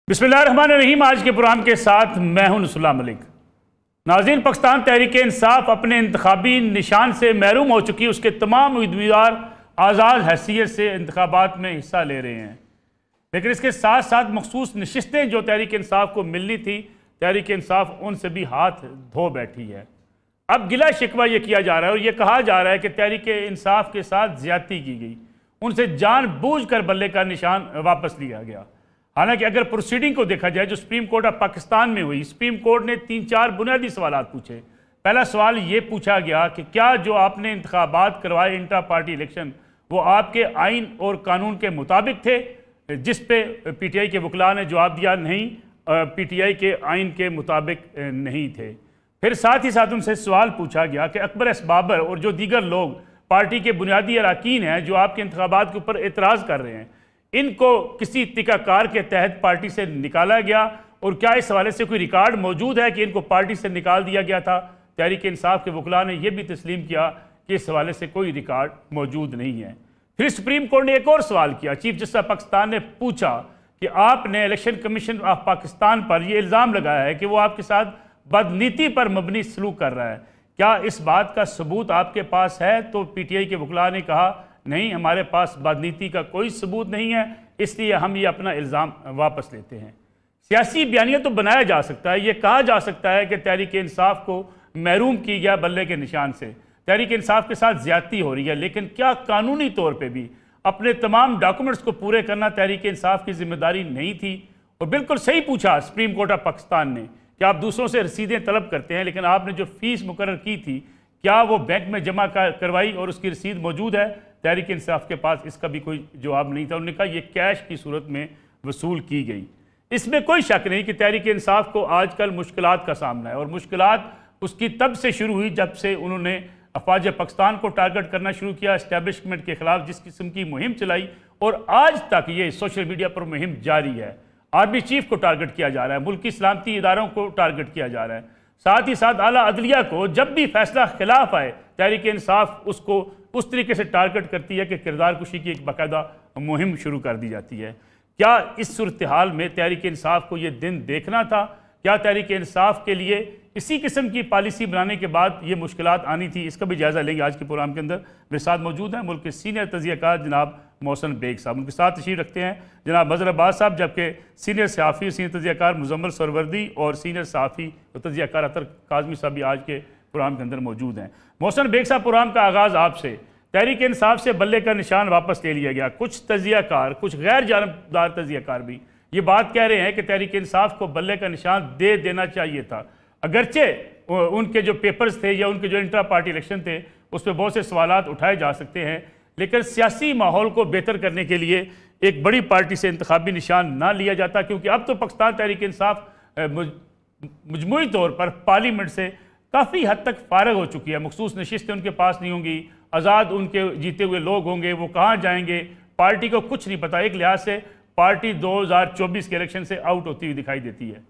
बिस्मिल्लाहिर्रहमानिर्रहीम। आज के प्रोग्राम के साथ मैं हूं नसरुल्लाह मलिक। नाज़रीन, पाकिस्तान तहरीक इंसाफ अपने इंतखाबी निशान से महरूम हो चुकी है। उसके तमाम उम्मीदवार आज़ाद हैसियत से इंतखाबात में हिस्सा ले रहे हैं, लेकिन इसके साथ साथ मखसूस नशिस्तें जो तहरीक इंसाफ को मिलनी थी, तहरीक इंसाफ उनसे भी हाथ धो बैठी है। अब गिला शिकवा ये किया जा रहा है और ये कहा जा रहा है कि तहरीक इंसाफ के साथ ज्यादती की गई, उनसे जानबूझकर बल्ले का निशान वापस लिया गया। हालांकि अगर प्रोसीडिंग को देखा जाए जो सुप्रीम कोर्ट ऑफ पाकिस्तान में हुई, सुप्रीम कोर्ट ने 3-4 बुनियादी सवाल पूछे। पहला सवाल ये पूछा गया कि क्या जो आपने इंतखाबात करवाए इंट्रा पार्टी इलेक्शन, वो आपके आइन और कानून के मुताबिक थे, जिस पे पीटीआई के वकला ने जवाब दिया नहीं, पीटीआई के आइन के मुताबिक नहीं थे। फिर साथ ही साथ उनसे सवाल पूछा गया कि अकबर एस बाबर और जो दीगर लोग पार्टी के बुनियादी अरकान हैं जो आपके इंतखाबात के ऊपर एतराज़ कर रहे हैं, इनको किसी तरीक़ाकार के तहत पार्टी से निकाला गया, और क्या इस हवाले से कोई रिकॉर्ड मौजूद है कि इनको पार्टी से निकाल दिया गया था। तहरीक इंसाफ के वकला ने यह भी तस्लीम किया कि इस हवाले से कोई रिकॉर्ड मौजूद नहीं है। फिर सुप्रीम कोर्ट ने एक और सवाल किया। चीफ जस्टिस ऑफ पाकिस्तान ने पूछा कि आपने इलेक्शन कमीशन ऑफ पाकिस्तान पर यह इल्ज़ाम लगाया है कि वो आपके साथ बदनीति पर मबनी सलूक कर रहा है, क्या इस बात का सबूत आपके पास है? तो पीटीआई के वकला ने कहा नहीं, हमारे पास बदनीति का कोई सबूत नहीं है, इसलिए हम ये अपना इल्ज़ाम वापस लेते हैं। सियासी बयानिया तो बनाया जा सकता है, ये कहा जा सकता है कि तहरीक इंसाफ को महरूम की गया बल्ले के निशान से, तहरीक इंसाफ के साथ ज्यादती हो रही है, लेकिन क्या कानूनी तौर पर भी अपने तमाम डॉक्यूमेंट्स को पूरे करना तहरीक इंसाफ की जिम्मेदारी नहीं थी? और बिल्कुल सही पूछा सुप्रीम कोर्ट ऑफ पाकिस्तान ने कि आप दूसरों से रसीदें तलब करते हैं, लेकिन आपने जो फीस मुकर्रर की थी क्या वो बैंक में जमा करवाई और उसकी रसीद मौजूद है? तहरीक इंसाफ के पास इसका भी कोई जवाब नहीं था। उन्होंने कहा यह कैश की सूरत में वसूल की गई। इसमें कोई शक नहीं कि तहरीक इंसाफ को आजकल मुश्किलात का सामना है, और मुश्किलात उसकी तब से शुरू हुई जब से उन्होंने अफवाज पाकिस्तान को टारगेट करना शुरू किया, इस्टेब्लिशमेंट के खिलाफ जिस किस्म की मुहिम चलाई, और आज तक ये सोशल मीडिया पर मुहिम जारी है। आर्मी चीफ को टारगेट किया जा रहा है, मुल्की सलामती इदारों को टारगेट किया जा रहा है, साथ ही साथ आला अदलिया को जब भी फैसला खिलाफ आए तहरीक इंसाफ उसको उस तरीके से टारगेट करती है कि किरदार कुशी की एक बाकायदा मुहिम शुरू कर दी जाती है। क्या इस सूरत हाल में तहरीक इंसाफ को ये दिन देखना था? क्या तहरीक इंसाफ के लिए इसी किस्म की पॉलिसी बनाने के बाद ये मुश्किलात आनी थी? इसका भी जायज़ा लेंगे आज के प्रोग्राम के अंदर। मेरे साथ मौजूद हैं मुल्क के सीनियर तजियाकार जनाब मोहसन बेग साहब, उनके साथ तशरीफ रखते हैं जनाब मजहर अब्बास साहब, जबकि सीनियर सहाफ़ी सीनियर तजियाकार मुजम्मल सरवर्दी और सीनियर सहाफ़ी और तजियाकार अतर काज़मी साहब भी आज के प्रोग्राम के अंदर मौजूद हैं। मोहसन बेग साहब, प्रोग्राम का आगाज़ आपसे। तहरीक इंसाफ से बल्ले का निशान वापस ले लिया गया, कुछ तजियाकार, कुछ गैर जानबदार तजियाकार भी ये बात कह रहे हैं कि तहरीक इंसाफ को बल्ले का निशान दे देना चाहिए था, अगरचे उनके जो पेपर्स थे या उनके जो इंट्रा पार्टी इलेक्शन थे उस पर बहुत से सवालात उठाए जा सकते हैं, लेकिन सियासी माहौल को बेहतर करने के लिए एक बड़ी पार्टी से इंतखाबी निशान ना लिया जाता, क्योंकि अब तो पाकिस्तान तहरीक इंसाफ मजमूई तौर पर पार्लियामेंट से काफ़ी हद तक फारग हो चुकी है। मखसूस नशिस्तें उनके पास नहीं होंगी, आज़ाद उनके जीते हुए लोग होंगे, वो कहाँ जाएंगे पार्टी को कुछ नहीं पता। एक लिहाज से पार्टी 2024 के इलेक्शन से आउट होती हुई दिखाई देती है।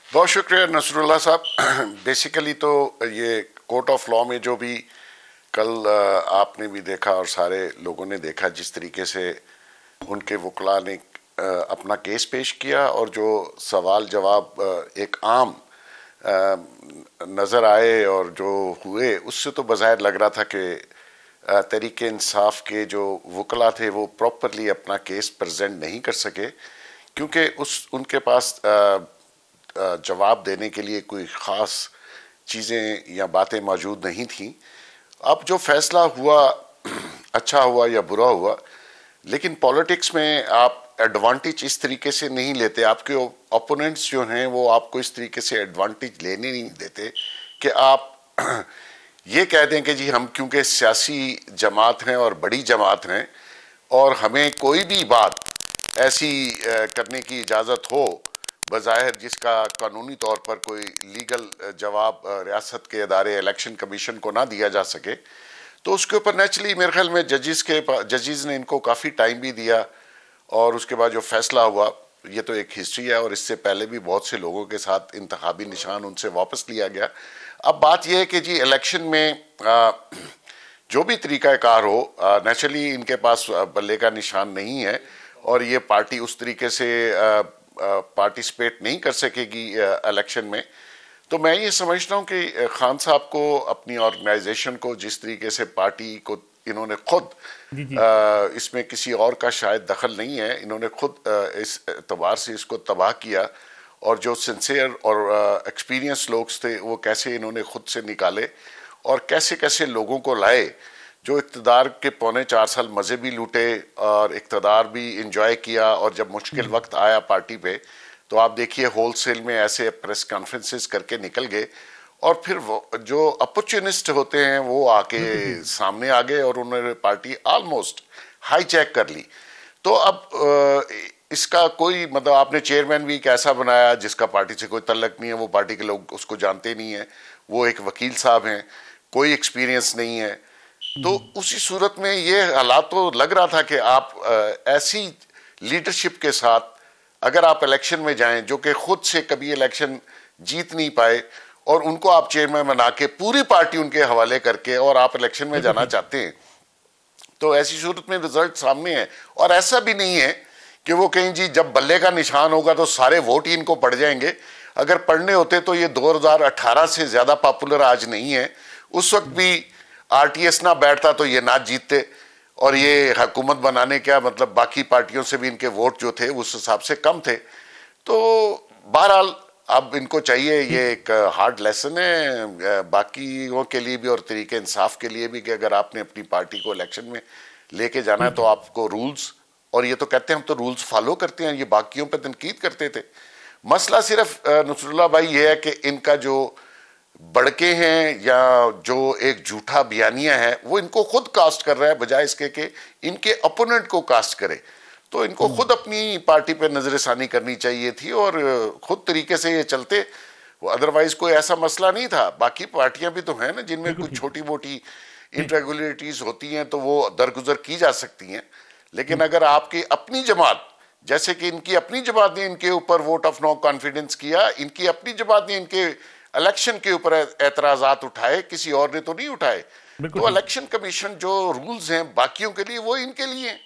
बहुत शुक्रिया नसरुल्लाह साहब। बेसिकली तो ये कोर्ट ऑफ लॉ में जो भी कल आपने भी देखा और सारे लोगों ने देखा जिस तरीके से उनके वकला ने अपना केस पेश किया, और जो सवाल जवाब एक आम नज़र आए और जो हुए, उससे तो बज़ाहिर लग रहा था कि तहरीक इंसाफ के जो वकला थे वो प्रॉपरली अपना केस प्रेजेंट नहीं कर सके, क्योंकि उनके पास जवाब देने के लिए कोई ख़ास चीज़ें या बातें मौजूद नहीं थीं। अब जो फैसला हुआ, अच्छा हुआ या बुरा हुआ, लेकिन पॉलिटिक्स में आप एडवांटेज इस तरीके से नहीं लेते, आपके ओपोनेंट्स जो हैं वो आपको इस तरीके से एडवांटेज लेने नहीं देते कि आप ये कह दें कि जी हम क्योंकि सियासी जमात हैं और बड़ी जमात हैं और हमें कोई भी बात ऐसी करने की इजाज़त हो बज़ाहिर जिसका कानूनी तौर पर कोई लीगल जवाब रियासत के इदारे इलेक्शन कमीशन को ना दिया जा सके, तो उसके ऊपर नेचुरली मेरे ख्याल में जजेस ने इनको काफ़ी टाइम भी दिया, और उसके बाद जो फैसला हुआ ये तो एक हिस्ट्री है, और इससे पहले भी बहुत से लोगों के साथ इंतखाबी निशान उनसे वापस लिया गया। अब बात यह है कि जी इलेक्शन में जो भी तरीक़ाकार हो, नेचुरली इनके पास बल्ले का निशान नहीं है, और ये पार्टी उस तरीके से पार्टिसिपेट नहीं कर सकेगी इलेक्शन में। तो मैं ये समझता हूँ कि खान साहब को अपनी ऑर्गेनाइजेशन को जिस तरीके से पार्टी को इन्होंने खुद इसमें किसी और का शायद दखल नहीं है, इन्होंने खुद इस एतबार से इसको तबाह किया, और जो सिंसियर और एक्सपीरियंस लोग थे वो कैसे इन्होंने खुद से निकाले और कैसे कैसे लोगों को लाए जो इक़्तिदार के 4.25 साल मज़े भी लूटे और इक़्तिदार भी इंजॉय किया, और जब मुश्किल वक्त आया पार्टी पे तो आप देखिए होलसेल में ऐसे प्रेस कॉन्फ्रेंसेस करके निकल गए, और फिर वो जो अपॉर्चुनिस्ट होते हैं वो आके सामने आ गए और उन्होंने पार्टी ऑलमोस्ट हाईजैक कर ली। तो अब इसका कोई मतलब, आपने चेयरमैन भी एक ऐसा बनाया जिसका पार्टी से कोई तल्लक नहीं है, वो पार्टी के लोग उसको जानते नहीं है, वो एक वकील साहब हैं, कोई एक्सपीरियंस नहीं है। तो उसी सूरत में ये हालात तो लग रहा था कि आप ऐसी लीडरशिप के साथ अगर आप इलेक्शन में जाएं जो कि खुद से कभी इलेक्शन जीत नहीं पाए, और उनको आप चेयरमैन बना के पूरी पार्टी उनके हवाले करके और आप इलेक्शन में जाना चाहते हैं, तो ऐसी सूरत में रिजल्ट सामने है। और ऐसा भी नहीं है कि वो कहीं जी जब बल्ले का निशान होगा तो सारे वोट ही इनको पड़ जाएंगे। अगर पढ़ने होते तो ये 2018 से ज्यादा पॉपुलर आज नहीं है। उस वक्त भी आरटीएस ना बैठता तो ये ना जीतते, और ये हुकूमत बनाने क्या मतलब बाकी पार्टियों से भी इनके वोट जो थे उस हिसाब से कम थे। तो बहरहाल अब इनको चाहिए, ये एक हार्ड लेसन है बाकियों के लिए भी और तरीके इंसाफ के लिए भी, कि अगर आपने अपनी पार्टी को इलेक्शन में लेके जाना है तो आपको रूल्स, और ये तो कहते हैं हम तो रूल्स फॉलो करते हैं, ये बाकियों पर तनकीद करते थे। मसला सिर्फ नसरुल्लाह भाई ये है कि इनका जो बड़के हैं या जो एक झूठा बयानिया है वो इनको खुद कास्ट कर रहा है, बजाय इसके कि इनके अपोनेंट को कास्ट करे। तो इनको खुद अपनी पार्टी पे नजरसानी करनी चाहिए थी और खुद तरीके से ये चलते, अदरवाइज कोई ऐसा मसला नहीं था। बाकी पार्टियां भी तो हैं ना जिनमें कुछ छोटी मोटी इनरेगुलरिटीज होती हैं तो वो दरगुजर की जा सकती हैं, लेकिन अगर आपकी अपनी जमात, जैसे कि इनकी अपनी जमात ने इनके ऊपर वोट ऑफ नो कॉन्फिडेंस किया, इनकी अपनी जमात ने इनके इलेक्शन के ऊपर एतराजात उठाए, किसी और ने तो नहीं उठाए। तो इलेक्शन कमीशन जो रूल्स हैं बाकियों के लिए वो इनके लिए हैं।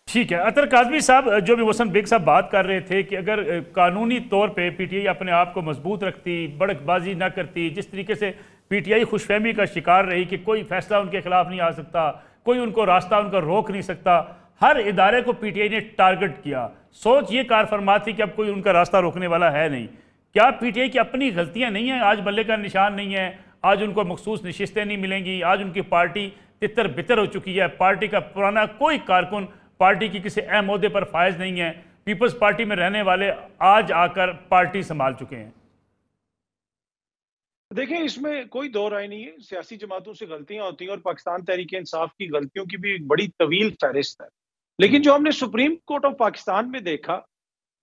ठीक है। अतर काजमी साहब, जो भी वसन बेग साहब बात कर रहे थे कि अगर कानूनी तौर पे पीटीआई अपने आप को मजबूत रखती, बड़कबाजी ना करती, जिस तरीके से पीटीआई खुशफहमी का शिकार रही कि कोई फैसला उनके खिलाफ नहीं आ सकता, कोई उनको रास्ता उनका रोक नहीं सकता, हर इदारे को पीटीआई ने टारगेट किया, सोच ये कार फरमा थी कि अब कोई उनका रास्ता रोकने वाला है नहीं। क्या पीटीआई की अपनी गलतियां नहीं हैं? आज बल्ले का निशान नहीं है, आज उनको मखसूस नशिस्तें नहीं मिलेंगी, आज उनकी पार्टी तितर बितर हो चुकी है, पार्टी का पुराना कोई कारकुन पार्टी की किसी अहम ओहदे पर फायज नहीं है, पीपल्स पार्टी में रहने वाले आज आकर पार्टी संभाल चुके हैं। देखिए, इसमें कोई दो राय नहीं है, सियासी जमातों से गलतियां होती हैं और पाकिस्तान तहरीक इंसाफ की गलतियों की भी एक बड़ी तवील फहरिस्त है। लेकिन जो हमने सुप्रीम कोर्ट ऑफ पाकिस्तान में देखा,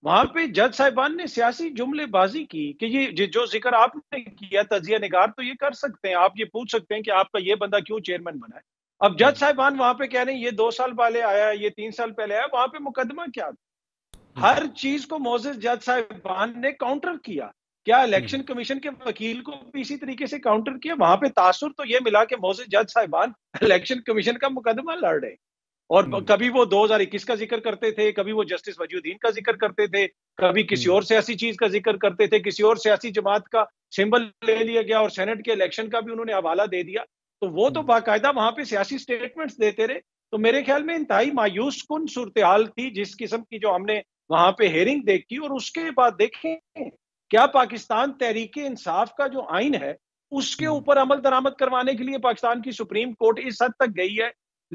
वहां पे जज साहिबान ने सियासी जुमलेबाजी की कि ये जो जिक्र आपने किया तजिया निगार तो ये कर सकते हैं, आप ये पूछ सकते हैं कि आपका ये बंदा क्यों चेयरमैन बना है। अब जज साहिबान वहां पे कह रहे हैं ये 2 साल पहले आया, ये 3 साल पहले आया, वहां पे मुकदमा क्या था? हर चीज को मोजेस जज साहिबान ने काउंटर किया। क्या इलेक्शन कमीशन के वकील को भी इसी तरीके से काउंटर किया? वहां पे तासुर तो ये मिला कि मोजेस जज साहिबान इलेक्शन कमीशन का मुकदमा लड़ रहे, और कभी वो 2021 का जिक्र करते थे, कभी वो जस्टिस वजीउद्दीन का जिक्र करते थे, कभी किसी और सियासी चीज का जिक्र करते थे, किसी और सियासी जमात का सिंबल ले लिया गया और सेनेट के इलेक्शन का भी उन्होंने हवाला दे दिया। तो वो तो बाकायदा वहां पे सियासी स्टेटमेंट्स देते रहे। तो मेरे ख्याल में इंतहाई मायूस कुन सूरत हाल थी जिस किस्म की जो हमने वहां पे हेयरिंग देखी। और उसके बाद देखें क्या पाकिस्तान तहरीक इंसाफ का जो आइन है उसके ऊपर अमल दरामद करवाने के लिए पाकिस्तान की सुप्रीम कोर्ट इस हद तक गई है,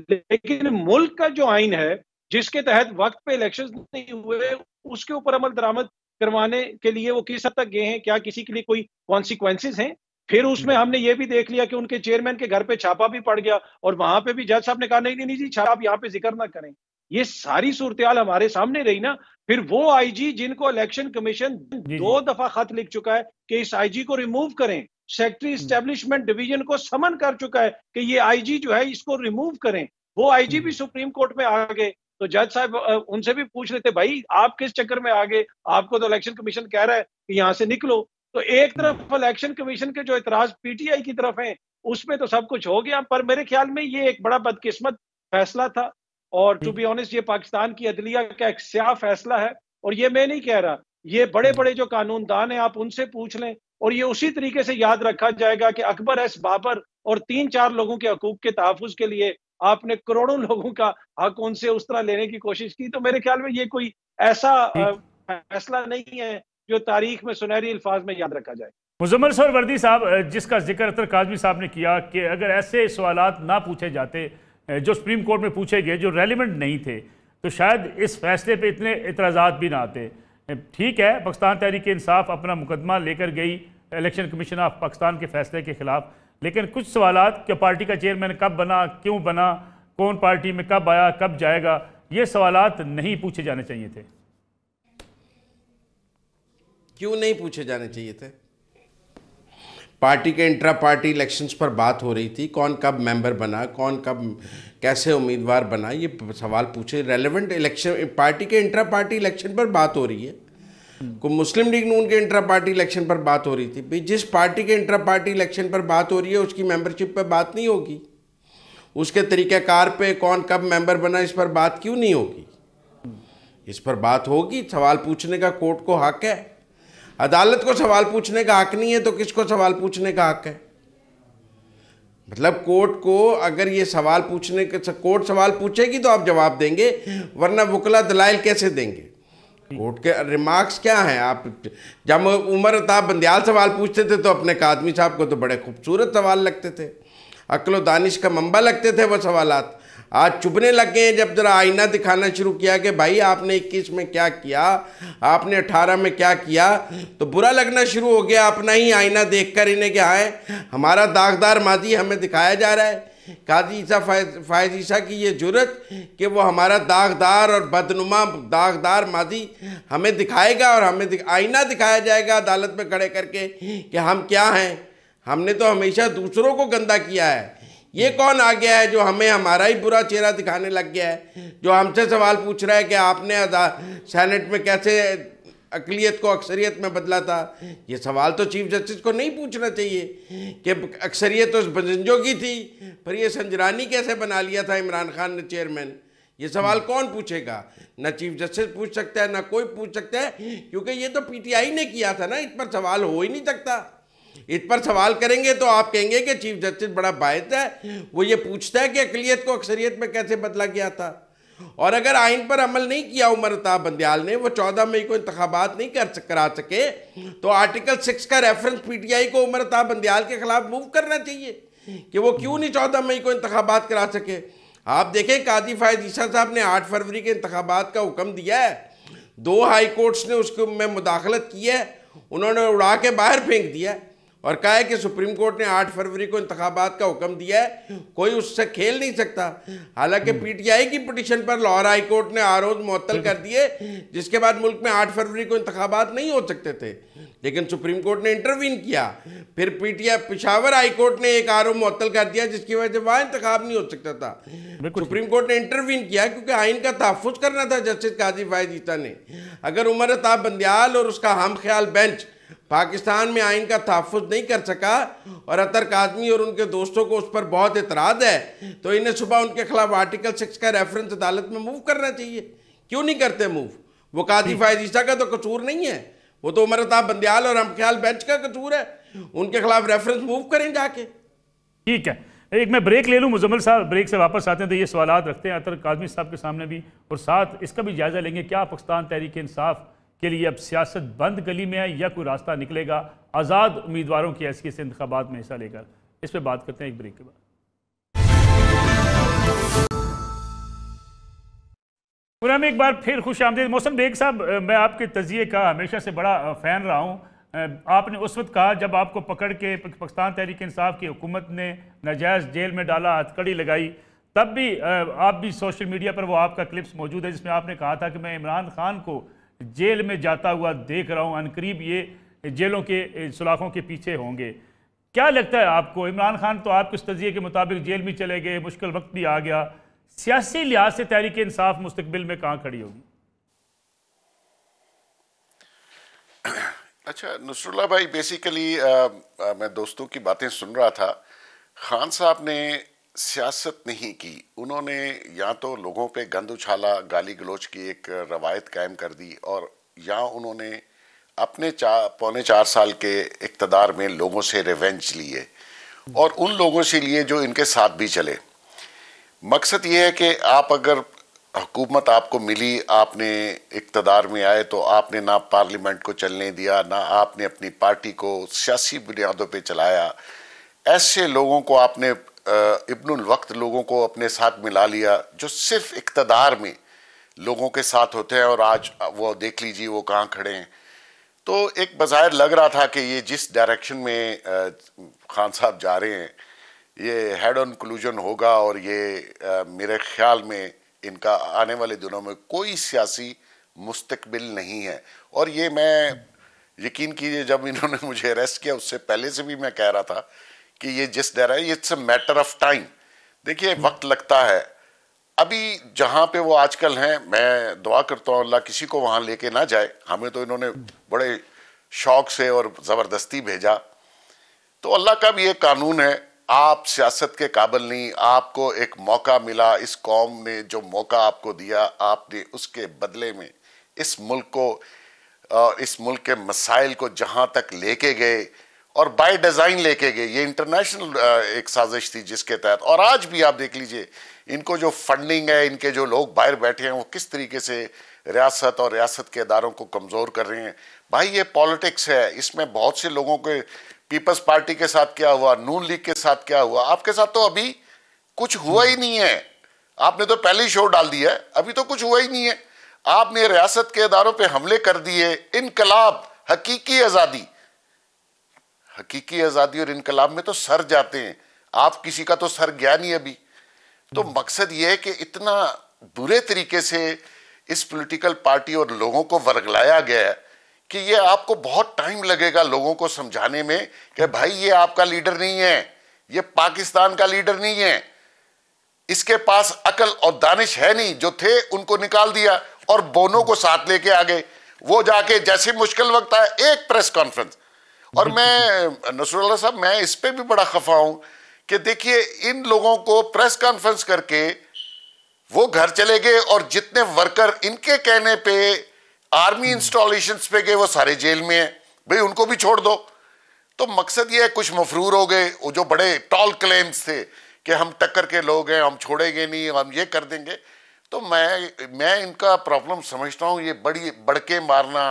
लेकिन मुल्क का जो आइन है जिसके तहत वक्त पे इलेक्शंस नहीं हुए उसके ऊपर अमल दरामद करवाने के लिए वो किस हद तक गए हैं? क्या किसी के लिए कोई कॉन्सिक्वेंसेज हैं? फिर उसमें हमने ये भी देख लिया कि उनके चेयरमैन के घर पे छापा भी पड़ गया और वहां पे भी जज साहब ने कहा नहीं नहीं जी छापा आप यहाँ पे जिक्र ना करें। ये सारी सूरत हाल हमारे सामने रही ना। फिर वो आईजी जिनको इलेक्शन कमीशन 2 दफा खत लिख चुका है कि इस आईजी को रिमूव करें, सेक्रेटरी एस्टेब्लिशमेंट डिवीजन को समन कर चुका है कि ये आईजी जो है इसको रिमूव करें, वो आईजी भी सुप्रीम कोर्ट में आ गए। तो जज साहब उनसे भी पूछ लेते भाई आप किस चक्कर में आ गए, आपको तो इलेक्शन कमीशन कह रहा है कि यहाँ से निकलो। तो एक तरफ इलेक्शन कमीशन के जो इतराज पीटीआई की तरफ है उसमें तो सब कुछ हो गया, पर मेरे ख्याल में ये एक बड़ा बदकिस्मत फैसला था और टू बी ऑनेस्ट ये पाकिस्तान की अदलिया का एक स्याह फैसला है। और ये मैं नहीं कह रहा, ये बड़े बड़े जो कानूनदान हैं आप उनसे पूछ लें, और ये उसी तरीके से याद रखा जाएगा कि अकबर एस बाबर और 3-4 लोगों के हकूक के तहफ़्फ़ुज़ के लिए आपने करोड़ों लोगों का हक उनसे उस तरह लेने की कोशिश की। तो मेरे ख्याल में ये कोई ऐसा फैसला नहीं है जो तारीख में सुनहरी अल्फाज में याद रखा जाए। मुजम्मिल सरवर्दी साहब, जिसका जिक्र अतर काज़मी साहब ने किया कि अगर ऐसे सवालात ना पूछे जाते जो सुप्रीम कोर्ट में पूछे गए, जो रेलिवेंट नहीं थे, तो शायद इस फैसले पे इतने इतराज़ात भी ना आते। ठीक है, पाकिस्तान तहरीक इंसाफ अपना मुकदमा लेकर गई इलेक्शन कमीशन ऑफ पाकिस्तान के फैसले के खिलाफ, लेकिन कुछ सवालात कि पार्टी का चेयरमैन कब बना, क्यों बना, कौन पार्टी में कब आया, कब जाएगा, ये सवालात नहीं पूछे जाने चाहिए थे। क्यों नहीं पूछे जाने चाहिए थे? पार्टी के इंट्रा पार्टी इलेक्शंस पर बात हो रही थी, कौन कब मेंबर बना, कौन कब कैसे उम्मीदवार बना, ये सवाल पूछे। रेलेवेंट इलेक्शन, पार्टी के इंट्रा पार्टी इलेक्शन पर बात हो रही है, को मुस्लिम लीग नून के इंट्रा पार्टी इलेक्शन पर बात हो रही थी। भाई जिस पार्टी के इंट्रा पार्टी इलेक्शन पर बात हो रही है उसकी मेंबरशिप पर बात नहीं होगी, उसके तरीक़ाकार पे कौन कब मेंबर बना इस पर बात क्यों नहीं होगी? इस पर बात होगी। सवाल पूछने का कोर्ट को हक है, अदालत को सवाल पूछने का हक नहीं है तो किसको सवाल पूछने का हक है? मतलब कोर्ट को अगर ये सवाल पूछने का, कोर्ट सवाल पूछेगी तो आप जवाब देंगे, वरना वकला दलाइल कैसे देंगे? कोर्ट के रिमार्क्स क्या हैं? आप जब उमर अताब बंदियाल सवाल पूछते थे तो अपने कादमी साहब को तो बड़े खूबसूरत सवाल लगते थे, अक्ल दानिश का मंबा लगते थे वो सवालात। आज चुभने लग गए हैं जब जरा आईना दिखाना शुरू किया कि भाई आपने 21 में क्या किया, आपने 18 में क्या किया, तो बुरा लगना शुरू हो गया अपना ही आईना देखकर इन्हें कि हाँ हमारा दागदार माजी हमें दिखाया जा रहा है। काजी ईसा फायज ईसा की ये जुर्रत कि वो हमारा दागदार और बदनुमा दागदार माजी हमें दिखाएगा और हमें आईना दिखाया जाएगा अदालत में खड़े करके कि हम क्या हैं, हमने तो हमेशा दूसरों को गंदा किया है। ये कौन आ गया है जो हमें हमारा ही बुरा चेहरा दिखाने लग गया है, जो हमसे सवाल पूछ रहा है कि आपने सेनेट में कैसे अकलियत को अक्सरियत में बदला था? ये सवाल तो चीफ जस्टिस को नहीं पूछना चाहिए कि अक्सरियत उस बजंजों की थी, पर ये संजरानी कैसे बना लिया था इमरान खान ने चेयरमैन? ये सवाल कौन पूछेगा? ना चीफ जस्टिस पूछ सकता है, ना कोई पूछ सकता है, क्योंकि ये तो पीटीआई ने किया था ना, इस पर सवाल हो ही नहीं सकता। इस पर सवाल करेंगे तो आप कहेंगे कि चीफ जस्टिस बड़ा बायस है, वो ये पूछता है कि अकलियत को अक्सरियत में कैसे बदला गया था। और अगर आइन पर अमल नहीं किया उमर अताब बंदियाल ने, वो 14 मई को इंतखाबात नहीं करा सके, तो आर्टिकल 6 का रेफरेंस पीटीआई को उमर अताब बंदियाल के खिलाफ मूव करना चाहिए कि वो क्यों नहीं 14 मई को इंतखाबात करा सके। आप देखें काजी फायज ईसा साहब ने 8 फरवरी के इंतखाबात का हुक्म दिया है, 2 हाई कोर्ट्स ने उसके में मुदाखलत की है, उन्होंने उड़ा के बाहर फेंक दिया है और कहा है कि सुप्रीम कोर्ट ने 8 फरवरी को इंतखाबात का हुक्म दिया है, कोई उससे खेल नहीं सकता। हालांकि पीटीआई की पिटीशन पर लाहौर हाई कोर्ट ने आरोप मुअत्तल कर दिए, जिसके बाद मुल्क में 8 फरवरी को इंतखाबात नहीं हो सकते थे, लेकिन सुप्रीम कोर्ट ने इंटरवीन किया। फिर पीटीआई पेशावर हाई कोर्ट ने एक आरोप मुअत्तल कर दिया, जिसकी वजह से वहाँ इंतखाब नहीं हो सकता था। सुप्रीम कोर्ट ने इंटरवीन किया क्योंकि आइन का तहफ़्फ़ुज़ करना था जस्टिस काजी फायज ईसा ने। अगर उमर अताब बंदियाल और उसका हम ख्याल बेंच पाकिस्तान में आइन का तहफ़्फ़ुज़ नहीं कर सका और अतर काज़मी और उनके दोस्तों को उस पर बहुत एतराज़ है, तो इन्हें सुबह उनके खिलाफ आर्टिकल 6 का रेफरेंस अदालत में मूव करना चाहिए। क्यों नहीं करते मूव? वो काजी फायज ईसा का तो कसूर नहीं है, वो तो उमर अताब बंदियाल और हम ख्याल बेंच का कसूर है, उनके खिलाफ रेफरेंस मूव करें जाके। ठीक है, एक मैं ब्रेक ले लूँ मुजम्मिल साहब, ब्रेक से वापस आते हैं तो ये सवालात रखते हैं अतर काज़मी साहब के सामने भी, और साथ इसका भी जायज़ा लेंगे क्या पाकिस्तान तहरीक इंसाफ के लिए अब सियासत बंद गली में है या कोई रास्ता निकलेगा आज़ाद उम्मीदवारों की हैसियत से इंतखाबात में हिस्सा लेकर। इस पर बात करते हैं एक ब्रेक के बाद। पूरा में एक बार फिर खुश आमदीद। मोहसिन बेग साहब, मैं आपके तजिए का हमेशा से बड़ा फ़ैन रहा हूँ। आपने उस वक्त कहा जब आपको पकड़ के पाकिस्तान तहरीक इंसाफ की हुकूमत ने नाजायज़ जेल में डाला, हथकड़ी लगाई, तब भी आप भी सोशल मीडिया पर वो आपका क्लिप्स मौजूद है जिसमें आपने कहा था कि मैं इमरान खान को जेल में जाता हुआ देख रहा हूँ, अनकरीब ये जेलों के सुलाखों के पीछे होंगे। क्या लगता है आपको, इमरान खान तो आपके इस तजिए के मुताबिक जेल में चले गए, मुश्किल वक्त भी आ गया, सियासी लिहाज से तहरीक इंसाफ मुस्तकबिल में कहाँ खड़ी होगी? अच्छा नुसरुल्लाह भाई, बेसिकली मैं दोस्तों की बातें सुन रहा था। खान साहब ने सियासत नहीं की उन्होंने, या तो लोगों पे गंद उछाला, गाली गलोच की एक रवायत कायम कर दी, और या उन्होंने अपने 4.25 साल के इक़्तिदार में लोगों से रिवेंज लिए, और उन लोगों से लिए जो इनके साथ भी चले। मकसद ये है कि आप अगर हुकूमत आपको मिली, आपने इक़्तिदार में आए, तो आपने ना पार्लियामेंट को चलने दिया, ना आपने अपनी पार्टी को सियासी बुनियादों पे चलाया। ऐसे लोगों को आपने इब्नुल वक्त लोगों को अपने साथ मिला लिया जो सिर्फ इक़्तिदार में लोगों के साथ होते हैं, और आज वो देख लीजिए वो कहाँ खड़े हैं। तो एक बज़ाहिर लग रहा था कि ये जिस डायरेक्शन में खान साहब जा रहे हैं ये हेड ऑन कंक्लूजन होगा, और ये मेरे ख्याल में इनका आने वाले दिनों में कोई सियासी मुस्तकबिल नहीं है। और ये मैं यकीन कीजिए, जब इन्होंने मुझे अरेस्ट किया उससे पहले से भी मैं कह रहा था कि ये जिस दर है, it's a matter of time. देखिए वक्त लगता है। अभी जहां पे वो आजकल हैं, मैं दुआ करता हूं अल्लाह किसी को वहां लेके ना जाए। हमें तो इन्होंने बड़े शौक से और जबरदस्ती भेजा, तो अल्लाह का भी एक कानून है, आप सियासत के काबिल नहीं, आपको एक मौका मिला, इस कौम ने जो मौका आपको दिया, आपने उसके बदले में इस मुल्क को, इस मुल्क के मसाइल को जहां तक लेके गए, और बाय डिजाइन लेके गए। ये इंटरनेशनल एक साजिश थी जिसके तहत, और आज भी आप देख लीजिए इनको जो फंडिंग है, इनके जो लोग बाहर बैठे हैं वो किस तरीके से रियासत और रियासत के इदारों को कमजोर कर रहे हैं। भाई ये पॉलिटिक्स है, इसमें बहुत से लोगों के, पीपल्स पार्टी के साथ क्या हुआ, नून लीग के साथ क्या हुआ, आपके साथ तो अभी कुछ हुआ ही नहीं है। आपने तो पहले ही शो डाल दिया है, अभी तो कुछ हुआ ही नहीं है। आपने रियासत के इदारों पे हमले कर दिए। इनकलाब, हकीकी आजादी, हकीकी आजादी और इनकलाब में तो सर जाते हैं, आप किसी का तो सर गया नहीं अभी। तो मकसद यह है कि इतना बुरे तरीके से इस पॉलिटिकल पार्टी और लोगों को वर्गलाया गया है कि ये आपको बहुत टाइम लगेगा लोगों को समझाने में कि भाई ये आपका लीडर नहीं है, ये पाकिस्तान का लीडर नहीं है, इसके पास अकल और दानिश है नहीं। जो थे उनको निकाल दिया और बोनो को साथ लेके आ गए। वो जाके जैसे मुश्किल वक्त आया, एक प्रेस कॉन्फ्रेंस। और मैं नसरुल्लाह साहब, मैं इस पे भी बड़ा खफा हूं कि देखिए इन लोगों को प्रेस कॉन्फ्रेंस करके वो घर चले गए, और जितने वर्कर इनके कहने पे आर्मी इंस्टॉलेशंस पे गए वो सारे जेल में हैं। भाई उनको भी छोड़ दो। तो मकसद ये है, कुछ मफरूर हो गए, वो जो बड़े टॉल क्लेम्स थे कि हम टक्कर के लोग हैं, हम छोड़ेंगे नहीं, हम ये कर देंगे। तो मैं इनका प्रॉब्लम समझता हूँ, ये बड़ी बड़के मारना,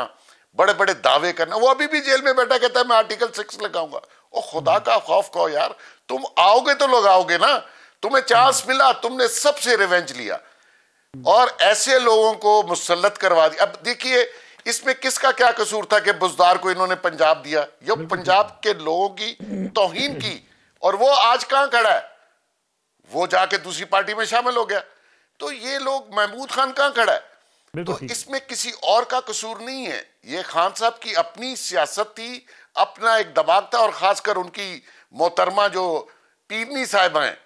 बड़े बड़े दावे करना। वो अभी भी जेल में बैठा कहता है मैं आर्टिकल 6 लगाऊंगा। ओ खुदा का खौफ कहो यार, तुम आओगे तो लोग आओगे ना, तुम्हें चांस मिला, तुमने सबसे रिवेंज लिया और ऐसे लोगों को मुसल्लत करवा दिया। अब देखिए इसमें किसका क्या कसूर था कि बुजदार को इन्होंने पंजाब दिया, ये पंजाब के लोगों की तौहीन की, और वो आज कहां खड़ा है, वो जाके दूसरी पार्टी में शामिल हो गया। तो ये लोग, महमूद खान कहां खड़ा है, तो इसमें किसी और का कसूर नहीं है। ये खान साहब की अपनी सियासत थी, अपना एक दबाव था, और खासकर उनकी मोहतरमा जो पीरनी साहिबा हैं।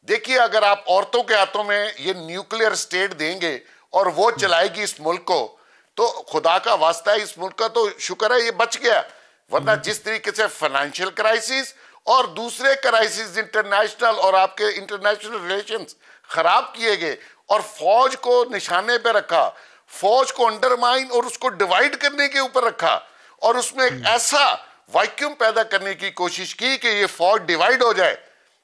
देखिए अगर आप औरतों के हाथों में ये न्यूक्लियर स्टेट देंगे और वो चलाएगी इस मुल्क को, तो खुदा का वास्ता है, इस मुल्क का तो शुक्र है ये बच गया। वरना जिस तरीके से फाइनेंशियल क्राइसिस और दूसरे क्राइसिस, इंटरनेशनल और आपके इंटरनेशनल रिलेशंस खराब किए गए, और फौज को निशाने पे रखा, फौज को अंडरमाइन और उसको डिवाइड करने के ऊपर रखा, और उसमें एक ऐसा वैक्यूम पैदा करने की कोशिश की कि ये फौज डिवाइड हो जाए।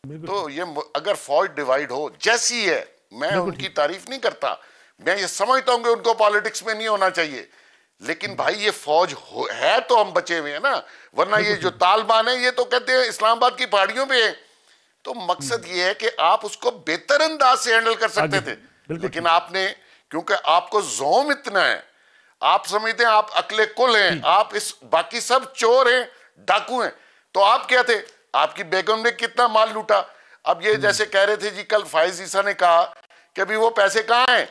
तो ये अगर फौज डिवाइड हो जैसी है, मैं उनकी तारीफ नहीं करता, मैं ये समझता हूं कि उनको पॉलिटिक्स में नहीं होना चाहिए, लेकिन भाई ये फौज है तो हम बचे हुए हैं ना, वरना ये जो तालिबान है ये तो कहते हैं इस्लामाबाद की पहाड़ियों पे है। तो मकसद ये है कि आप उसको बेहतर अंदाज से हैंडल कर सकते थे, लेकिन आपने, क्योंकि आपको जोम इतना है, आप समझते हैं आप अकले कुल हैं, आप इस बाकी सब चोर हैं, डाकू हैं, तो आप क्या थे, आपकी बेगम ने कितना माल लूटा। अब ये जैसे कह रहे थे जी, कल फाइज ईसा ने कहा कि अभी वो पैसे कहाँ हैं,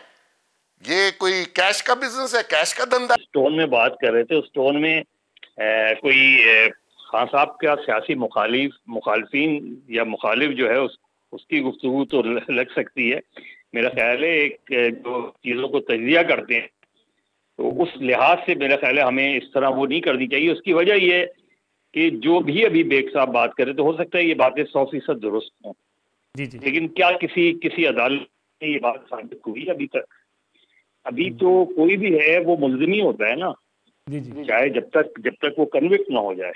ये कोई कैश का बिजनेस है, कैश का धंधा। स्टोन में बात कर रहे थे, उस स्टोन में कोई खान साहब का सियासी मुखालिफिन या मुखालिफ जो है उसकी गुफ्तगू तो लग सकती है। मेरा ख्याल है एक जो चीज़ों को तजिया करते हैं तो उस लिहाज से मेरा ख्याल है हमें इस तरह वो नहीं करनी चाहिए। उसकी वजह ये कि जो भी अभी बेग साहब बात कर रहे, तो हो सकता है ये बातें 100% दुरुस्त हों, जी जी। लेकिन क्या किसी किसी अदालत में ये बात साबित हुई अभी तक? अभी तो कोई भी है वो मुल्जिम ही होता है ना, जी जी। चाहे जब तक वो कन्विक्ट ना हो जाए।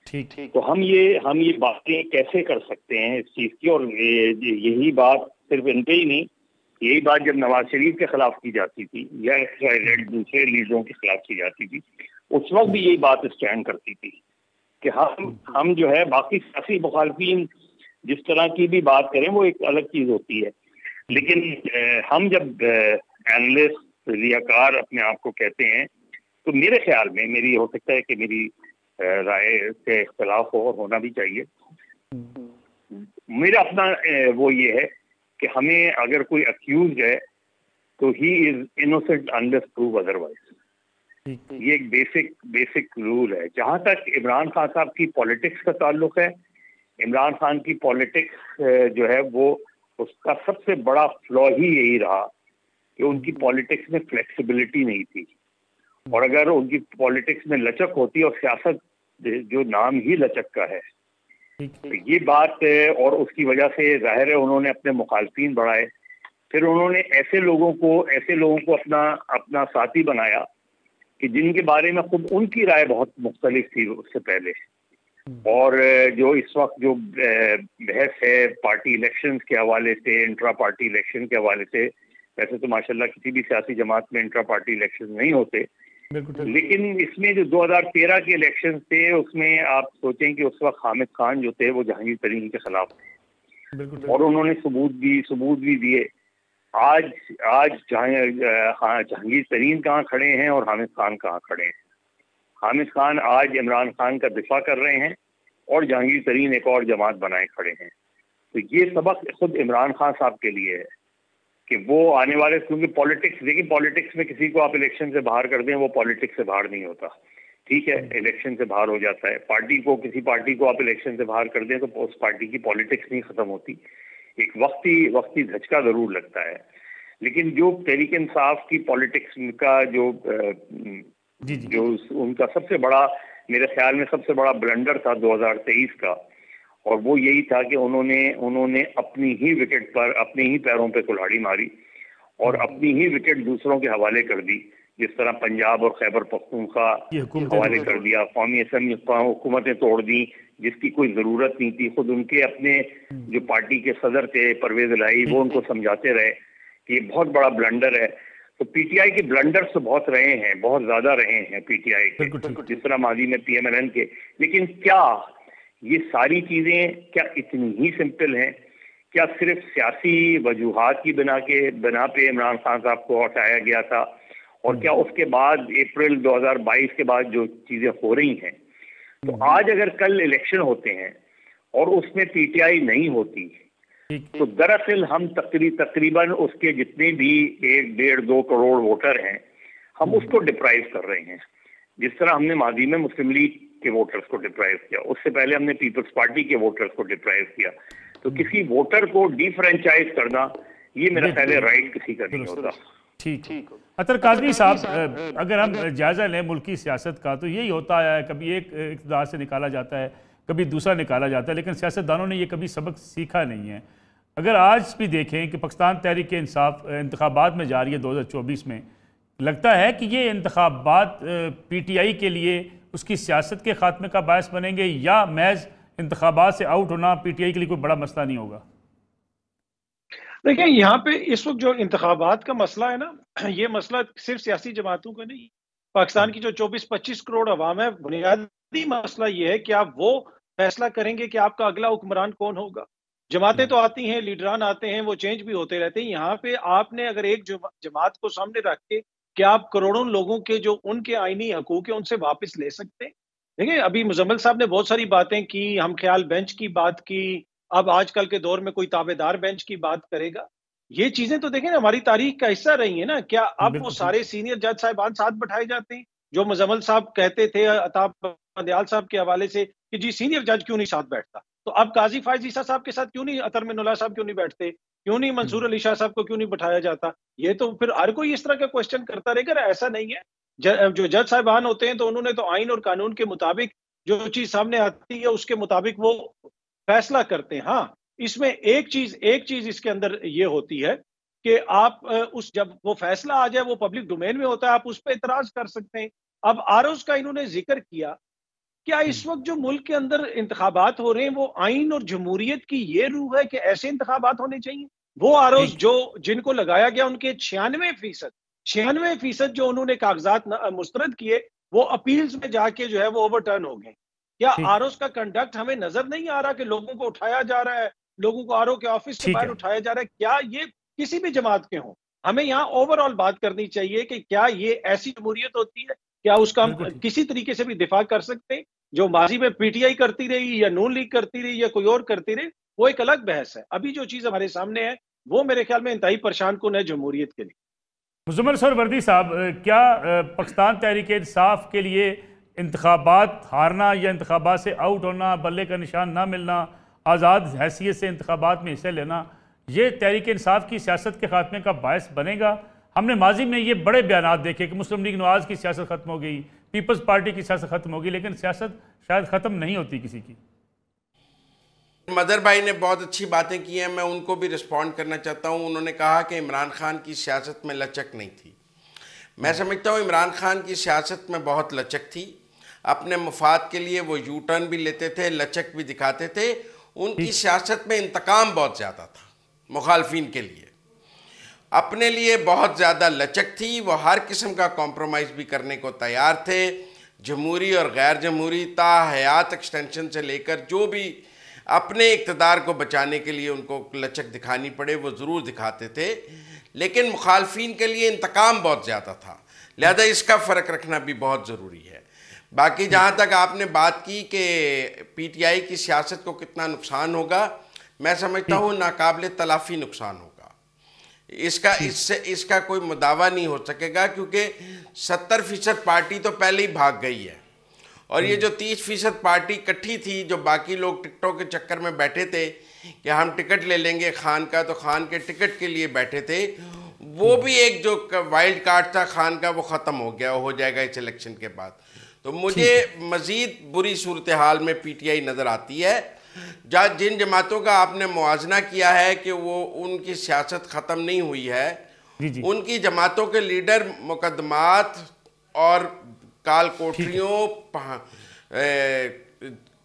ठीक ठीक। तो हम ये बातें कैसे कर सकते हैं इस चीज की? और यही बात सिर्फ इन पे ही नहीं, यही बात जब नवाज शरीफ के खिलाफ की जाती थी या दूसरे लीडरों के खिलाफ की जाती थी, उस वक्त भी यही बात स्टैंड करती थी कि हम जो है बाकी सियासी मुखालफीन जिस तरह की भी बात करें वो एक अलग चीज होती है, लेकिन हम जब एनालिस्ट रियाकार अपने आप को कहते हैं, तो मेरे ख्याल में, मेरी हो सकता है कि मेरी राय से इख्तलाफ हो और होना भी चाहिए, मेरा अपना वो ये है कि हमें अगर कोई अक्यूज है तो he is innocent unless prove otherwise. ये एक बेसिक रूल है। जहां तक इमरान खान साहब की पॉलिटिक्स का ताल्लुक है, इमरान खान की पॉलिटिक्स जो है वो, उसका सबसे बड़ा फ्लॉ ही यही रहा कि उनकी पॉलिटिक्स में फ्लेक्सिबिलिटी नहीं थी। और अगर उनकी पॉलिटिक्स में लचक होती, और सियासत जो नाम ही लचक का है, तो ये बात, और उसकी वजह से जाहिर है उन्होंने अपने मुखालफीन बढ़ाए, फिर उन्होंने ऐसे लोगों को अपना साथी बनाया कि जिनके बारे में खुद उनकी राय बहुत मुख्तलिफ थी उससे पहले। और जो इस वक्त जो बहस है पार्टी इलेक्शंस के हवाले से, इंट्रा पार्टी इलेक्शन के हवाले से, वैसे तो माशाल्लाह किसी भी सियासी जमात में इंट्रा पार्टी इलेक्शन नहीं होते, लेकिन इसमें जो 2013 के इलेक्शन थे उसमें आप सोचें कि उस वक्त हामिद खान जो थे वो जहांगीर तरीन के खिलाफ थे, और उन्होंने सबूत भी दिए। आज जहांगीर तरीन कहाँ खड़े हैं और हामिद खान कहाँ खड़े हैं? हामिद खान आज इमरान खान का दिफा कर रहे हैं और जहांगीर तरीन एक और जमात बनाए खड़े हैं। तो ये सबक खुद इमरान खान साहब के लिए है कि वो आने वाले, क्योंकि पॉलिटिक्स, देखिए पॉलिटिक्स में किसी को आप इलेक्शन से बाहर कर दें वो पॉलिटिक्स से बाहर नहीं होता, ठीक है, इलेक्शन से बाहर हो जाता है। किसी पार्टी को आप इलेक्शन से बाहर कर दें तो उस पार्टी की पॉलिटिक्स नहीं खत्म होती, एक वक्ती झटका जरूर लगता है। लेकिन जो तहरीक इंसाफ की पॉलिटिक्स का जो उनका सबसे बड़ा, मेरे ख्याल में सबसे बड़ा ब्लंडर था 2023 का, और वो यही था कि उन्होंने अपनी ही विकेट पर, अपने ही पैरों पे कुल्हाड़ी मारी और अपनी ही विकेट दूसरों के हवाले कर दी, जिस तरह पंजाब और खैबर पख्तूनख्वा हवाले कर दिया, कौमी असम्बली हुकूमतें तोड़ दी जिसकी कोई जरूरत नहीं थी। खुद उनके अपने जो पार्टी के सदर थे परवेज इलाही, वो उनको समझाते रहे कि ये बहुत बड़ा ब्लंडर है। तो पीटीआई के ब्लंडर्स तो बहुत रहे हैं, बहुत ज्यादा रहे हैं पीटीआई के, जिस तरह माजी में पीएमएलएन के। लेकिन क्या ये सारी चीजें क्या इतनी ही सिंपल हैं? क्या सिर्फ सियासी वजूहात की बिना पे इमरान खान साहब को हटाया गया था? और क्या उसके बाद अप्रैल 2022 के बाद जो चीजें हो रही हैं, तो आज अगर कल इलेक्शन होते हैं और उसमें पीटीआई नहीं होती, तो दरअसल हम तकरीबन उसके जितने भी 1-1.5-2 करोड़ वोटर हैं, हम उसको डिप्राइव कर रहे हैं। जिस तरह हमने माजी में मुस्लिम लीग के वोटर्स को डिप्राइव किया, उससे पहले हमने पीपल्स पार्टी के वोटर्स को डिप्राइव किया। तो किसी वोटर को डिफ्रेंचाइज करना, ये मेरा ख्याल है राइट किसी का नहीं होता। ठीक। अतर काज़मी साहब, अगर हम जायज़ा लें मुल्की सियासत का, तो यही होता है, कभी एक इक़्तिदार से निकाला जाता है, कभी दूसरा निकाला जाता है, लेकिन सियासतदानों ने ये कभी सबक सीखा नहीं है। अगर आज भी देखें कि पाकिस्तान तहरीक इंसाफ इंतखाबात में जा रही है 2024 में, लगता है कि ये इंतखाबात पीटीआई के लिए उसकी सियासत के खात्मे का बायस बनेंगे, या महज इंतखाबात से आउट होना पीटीआई के लिए कोई बड़ा मसला नहीं होगा? देखिए, यहाँ पे इस वक्त जो इंतखाबात का मसला है ना, ये मसला सिर्फ सियासी जमातों का नहीं, पाकिस्तान की जो 24-25 करोड़ अवाम है, बुनियादी मसला ये है कि आप वो फैसला करेंगे कि आपका अगला हुक्मरान कौन होगा। जमातें तो आती हैं, लीडरान आते हैं, वो चेंज भी होते रहते हैं। यहाँ पे आपने अगर एक जमात को सामने रख के कि आप करोड़ों लोगों के जो उनके आईनी हकूक है उनसे वापस ले सकते हैं। देखिए, अभी मुजम्मिल साहब ने बहुत सारी बातें की, हम ख्याल बेंच की बात की, अब आजकल के दौर में कोई ताबेदार बेंच की बात करेगा। ये चीजें तो देखें ना, हमारी तारीख का हिस्सा रही है ना। क्या अब वो सारे सीनियर जज साहिबान साथ बैठाए जाते हैं जो मुजम्मिल साहब कहते थे अताब दयाल साहब के हवाले से कि जी सीनियर जज क्यों नहीं साथ बैठता? तो अब काजी फायज ईसा साहब के साथ क्यों नहीं, अतर मिनुल्लाह साहब क्यों नहीं बैठते? क्यों नहीं मंसूर अली शाह साहब को क्यों नहीं बैठाया जाता? ये तो फिर हर कोई इस तरह का क्वेश्चन करता रहेगा। ऐसा नहीं है, जो जज साहिबान होते हैं तो उन्होंने तो आइन और कानून के मुताबिक जो चीज सामने आती है उसके मुताबिक वो फैसला करते हैं। हाँ, इसमें एक चीज इसके अंदर ये होती है कि आप जब वो फैसला आ जाए, वो पब्लिक डोमेन में होता है, आप उस पर इतराज कर सकते हैं। अब आरओज का इन्होंने जिक्र किया, क्या इस वक्त जो मुल्क के अंदर इंतखाबात हो रहे हैं वो आइन और जमहूरियत की ये रूह है कि ऐसे इंतखाबात होने चाहिए? वो आरोज जो जिनको लगाया गया उनके 96% जो उन्होंने कागजात मुस्तरद किए वो अपील्स में जाके जो है वो ओवरटर्न हो गए। क्या आरओज का कंडक्ट हमें नजर नहीं आ रहा कि लोगों को उठाया जा रहा है, लोगों को आरओ के ऑफिस से बाहर उठाया जा रहा है? क्या ये किसी भी जमात के हों, हमें यहाँ ओवरऑल बात करनी चाहिए कि क्या ये ऐसी जमहूरियत होती है? क्या उसका हम किसी तरीके से भी दिफा कर सकते हैं? जो माजी में पीटीआई करती रही या नून लीग करती रही या कोई और करती रही, वो एक अलग बहस है। अभी जो चीज हमारे सामने है वो मेरे ख्याल में इंतहाई परेशान कुन है जमहूरियत के लिए। मुज़म्मिल सरवर्दी साहब, क्या पाकिस्तान तहरीक इंसाफ के लिए इंतखाबात हारना या इंतखाबात से आउट होना, बल्ले का निशान ना मिलना, आज़ाद हैसियत से इंतखाबात में हिस्से लेना, ये तहरीक इंसाफ की सियासत के खात्मे का बायस बनेगा? हमने माजी में ये बड़े बयान देखे कि मुस्लिम लीग नवाज की सियासत खत्म हो गई, पीपल्स पार्टी की सियासत खत्म हो गई, लेकिन सियासत शायद खत्म नहीं होती किसी की। मदर भाई ने बहुत अच्छी बातें की हैं, मैं उनको भी रिस्पॉन्ड करना चाहता हूं। उन्होंने कहा कि इमरान खान की सियासत में लचक नहीं थी। मैं समझता हूं इमरान खान की सियासत में बहुत लचक थी। अपने मफाद के लिए वो यू टर्न भी लेते थे, लचक भी दिखाते थे। उनकी सियासत में इंतकाम बहुत ज़्यादा था मुखालफिन के लिए, अपने लिए बहुत ज़्यादा लचक थी। वो हर किस्म का कॉम्प्रोमाइज़ भी करने को तैयार थे, जमहूरी और गैर जमहूरी ता हयात एक्सटेंशन से लेकर जो भी अपने इक़्तिदार को बचाने के लिए उनको लचक दिखानी पड़े वो ज़रूर दिखाते थे, लेकिन मुखालफिन के लिए इंतकाम बहुत ज़्यादा था। लिहाजा इसका फ़र्क रखना भी बहुत ज़रूरी है। बाकी जहाँ तक आपने बात की कि पीटीआई की सियासत को कितना नुकसान होगा, मैं समझता हूँ नाकाबिले तलाफ़ी नुकसान होगा। इसका कोई मुदावा नहीं हो सकेगा, क्योंकि 70% पार्टी तो पहले ही भाग गई है, और ये जो 30% पार्टी इकट्ठी थी, जो बाकी लोग टिकटों के चक्कर में बैठे थे कि हम टिकट ले लेंगे खान का, तो खान के टिकट के लिए बैठे थे, वो भी एक जो वाइल्ड कार्ड था खान का वो ख़त्म हो जाएगा इस इलेक्शन के बाद। तो मुझे मज़ीद बुरी सूरत हाल में पीटीआई नज़र आती है, जहाँ जिन जमातों का आपने मुआजना किया है कि वो उनकी सियासत ख़त्म नहीं हुई है, उनकी जमातों के लीडर मुकदमात और काल कोठरियों,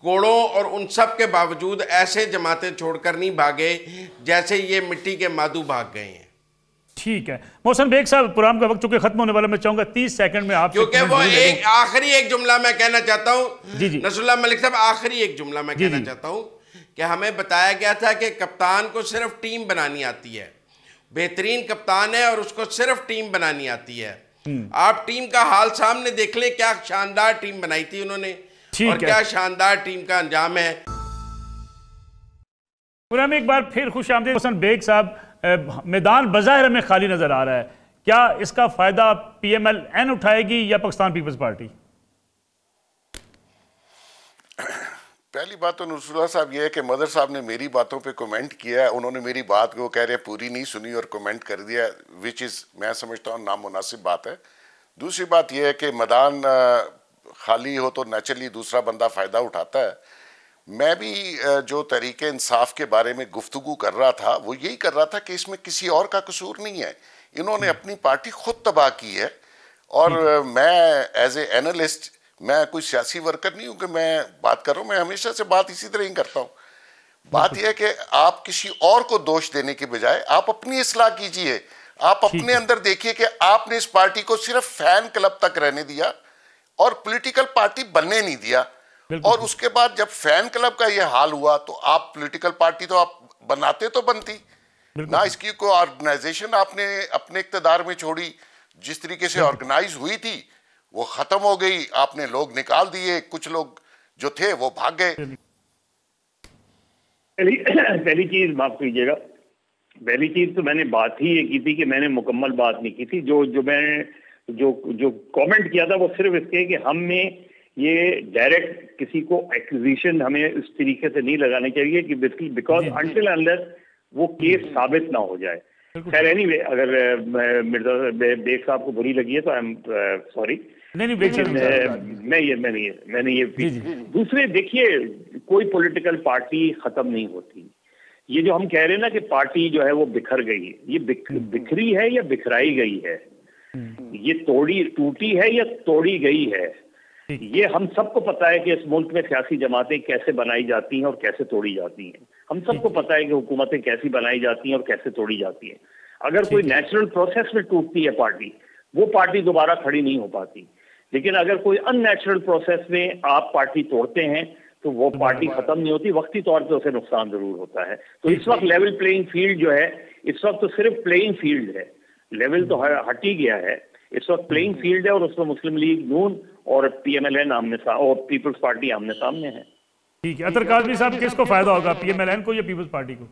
कोड़ों और उन सब के बावजूद ऐसे जमातें छोड़कर नहीं भागे जैसे ये मिट्टी के मादू भाग गए हैं। ठीक है मोहसन बेग साहब, प्रोग्राम का वक्त चूंकि खत्म होने वाला, मैं चाहूंगा 30 सेकंड में आप, क्योंकि वो आखिरी एक जुमला मैं कहना चाहता हूं। जी नसरुल्लाह मलिक साहब, आखिरी एक जुमला मैं कहना चाहता हूं कि हमें बताया गया था कि कप्तान को सिर्फ टीम बनानी आती है, बेहतरीन कप्तान है और उसको सिर्फ टीम बनानी आती है। आप टीम का हाल सामने देख ले, क्या शानदार टीम बनाई थी उन्होंने और क्या शानदार टीम का अंजाम है। प्रोग्राम एक बार फिर खुश आमदीद। मोहसन बेग साहब, मैदान बज़ाहिर हमें खाली नजर आ रहा है, क्या इसका फायदा PMLN उठाएगी या पाकिस्तान पीपल्स पार्टी? पहली बात तो नसरुल्लाह साहब ये है कि मदर साहब ने मेरी बातों पे कमेंट किया है, उन्होंने मेरी बात को कह रहे पूरी नहीं सुनी और कमेंट कर दिया, विच इज़ मैं समझता हूँ नामुनासिब बात है। दूसरी बात यह है कि मैदान खाली हो तो नेचुरली दूसरा बंदा फ़ायदा उठाता है। मैं भी जो तरीके इंसाफ के बारे में गुफ्तगू कर रहा था वो यही कर रहा था कि इसमें किसी और का कसूर नहीं है, इन्होंने अपनी पार्टी खुद तबाह की है। और मैं एज ए एनालिस्ट, मैं कोई सियासी वर्कर नहीं हूं कि मैं बात कर रहा हूं, मैं हमेशा से बात इसी तरह ही करता हूं। बात यह है कि आप किसी और को दोष देने के बजाय आप अपनी इस्लाह कीजिए, आप अपने अंदर देखिए कि आपने इस पार्टी को सिर्फ फैन क्लब तक रहने दिया और पॉलिटिकल पार्टी बनने नहीं दिया, और उसके बाद जब फैन क्लब का यह हाल हुआ तो आप पॉलिटिकल पार्टी तो आप बनाते तो बनती ना, इसकी कोई ऑर्गेनाइजेशन आपने अपने इख्तियार में छोड़ी, जिस तरीके से ऑर्गेनाइज हुई थी वो खत्म हो गई, आपने लोग निकाल दिए, कुछ लोग जो थे वो भाग गए। पहली चीज माफ कीजिएगा, पहली चीज तो मैंने बात ही ये की थी कि मैंने मुकम्मल बात नहीं की थी। जो कमेंट किया था वो सिर्फ इसके कि हमें ये डायरेक्ट किसी को एक्विजिशन हमें इस तरीके से नहीं लगानी चाहिए कि बिकॉज अनटिल अनलेस वो केस साबित ना हो जाए। खैर एनीवे, अगर मिर्जा बेग साहब को बुरी लगी है तो आई एम सॉरी। मैंने ये दूसरे, देखिए कोई पॉलिटिकल पार्टी खत्म नहीं होती, ये जो हम कह रहे हैं ना कि पार्टी जो है वो बिखर गई है, ये बिखरी है या बिखराई गई है, ये टूटी है या तोड़ी गई है, ये हम सबको पता है कि इस मुल्क में सियासी जमातें कैसे बनाई जाती हैं और कैसे तोड़ी जाती हैं। हम सबको पता है कि हुकूमतें कैसी बनाई जाती हैं और कैसे तोड़ी जाती हैं। अगर कोई नेचुरल प्रोसेस में टूटती है पार्टी, वो पार्टी दोबारा खड़ी नहीं हो पाती। लेकिन अगर कोई अननेचुरल प्रोसेस में आप पार्टी तोड़ते हैं तो वो पार्टी खत्म नहीं होती, वक्ती तौर पे उसे नुकसान जरूर होता है। तो इस वक्त लेवल प्लेइंग फील्ड जो है, इस वक्त तो सिर्फ प्लेइंग फील्ड है, लेवल तो हट ही गया है। इस वक्त प्लेइंग फील्ड है और उसमें मुस्लिम लीग नून और PMLN और पीपल्स पार्टी आमने सामने है। ठीक है, अतर काज़मी साहब, किसको फायदा होगा, PMLN को या पीपल्स पार्टी को?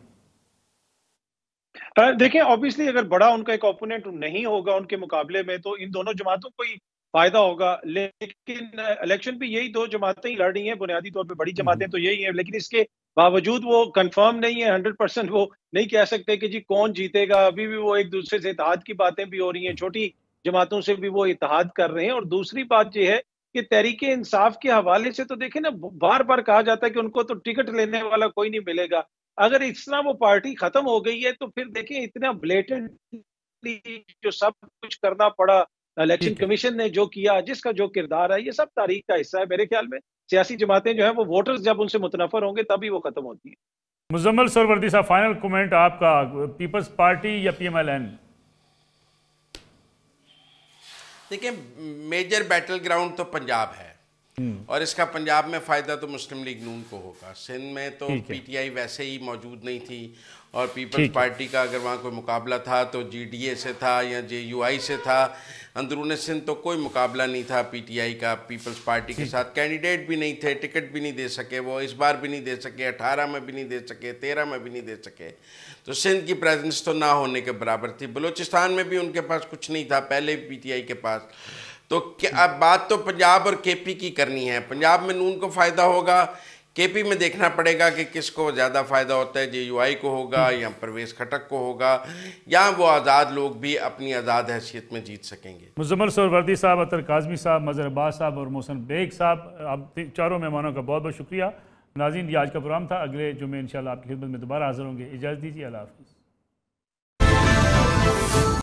देखिए, ऑब्वियसली अगर बड़ा उनका एक ओपोनेंट नहीं होगा उनके मुकाबले में तो इन दोनों जमातों को ही फायदा होगा। लेकिन इलेक्शन पे यही दो जमातें ही लड़ रही हैं, बुनियादी तौर पे बड़ी जमातें तो यही हैं, लेकिन इसके बावजूद वो कंफर्म नहीं है, 100% वो नहीं कह सकते कि जी कौन जीतेगा। अभी भी वो एक दूसरे से इत्तेहाद की बातें भी हो रही हैं, छोटी जमातों से भी वो इत्तेहाद कर रहे हैं। और दूसरी बात ये है कि तहरीक इंसाफ के हवाले से तो देखें ना, बार बार कहा जाता है कि उनको तो टिकट लेने वाला कोई नहीं मिलेगा। अगर इस तरह वो पार्टी खत्म हो गई है तो फिर देखें इतना ब्लेटेंटली जो सब कुछ करना पड़ा, इलेक्शन कमीशन ने जो किया, जिसका जो किरदार है, ये सब तारीख का हिस्सा है। मेरे ख्याल में सियासी जमातें जो है वो वोटर्स जब उनसे मुतनफर होंगे तभी वो खत्म होती है। मुजम्मल सरवर्दी साहब, फाइनल कमेंट आपका, पीपल्स पार्टी या PMLN? देखिए, मेजर बैटल ग्राउंड तो पंजाब है और इसका पंजाब में फ़ायदा तो मुस्लिम लीग नून को होगा। सिंध में तो PTI वैसे ही मौजूद नहीं थी और पीपल्स पार्टी का अगर वहाँ कोई मुकाबला था तो GDA से था या JUI से था। अंदरूनी सिंध तो कोई मुकाबला नहीं था PTI का पीपल्स पार्टी के साथ, कैंडिडेट भी नहीं थे, टिकट भी नहीं दे सके, वो इस बार भी नहीं दे सके, 18 में भी नहीं दे सके, 13 में भी नहीं दे सके। तो सिंध की प्रेजेंस तो ना होने के बराबर थी। बलूचिस्तान में भी उनके पास कुछ नहीं था पहले PTI के पास। तो अब बात तो पंजाब और KP की करनी है। पंजाब में नून को फ़ायदा होगा, KP में देखना पड़ेगा कि किसको ज़्यादा फ़ायदा होता है, JUI को होगा या परवेज़ खटक को होगा, या वो आज़ाद लोग भी अपनी आज़ाद हैसियत में जीत सकेंगे। मुजम्मल सरवर्दी साहब, अतर काज़मी साहब, मज़हर अब्बास साहब और मोहसन बेग साहब, आप चारों मेहमानों का बहुत बहुत शुक्रिया। नाज़रीन, ये आज का प्रोग्राम था। अगले जुमे इंशाल्लाह आपकी खिदमत में दोबारा हाज़िर होंगे। इजाज़त दीजिए, अल्लाह हाफ़िज़।